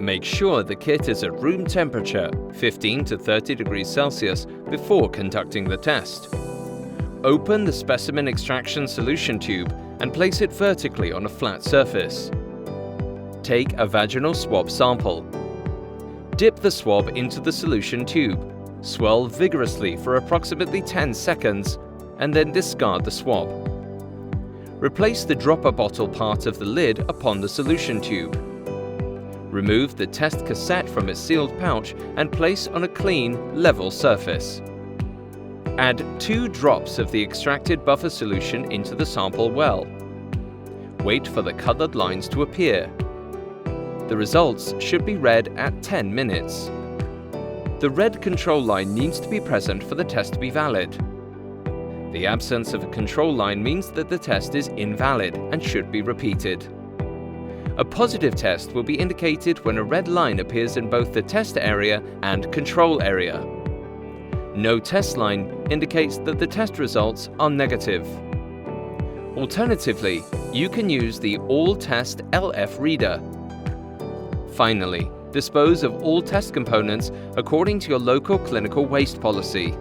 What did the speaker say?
Make sure the kit is at room temperature, 15 to 30 degrees Celsius, before conducting the test. Open the specimen extraction solution tube and place it vertically on a flat surface. Take a vaginal swab sample. Dip the swab into the solution tube, swirl vigorously for approximately 10 seconds, and then discard the swab. Replace the dropper bottle part of the lid upon the solution tube. Remove the test cassette from its sealed pouch and place on a clean, level surface. Add 2 drops of the extracted buffer solution into the sample well. Wait for the colored lines to appear. The results should be read at 10 minutes. The red control line needs to be present for the test to be valid. The absence of a control line means that the test is invalid and should be repeated. A positive test will be indicated when a red line appears in both the test area and control area. No test line indicates that the test results are negative. Alternatively, you can use the All Test LF reader. Finally, dispose of all test components according to your local clinical waste policy.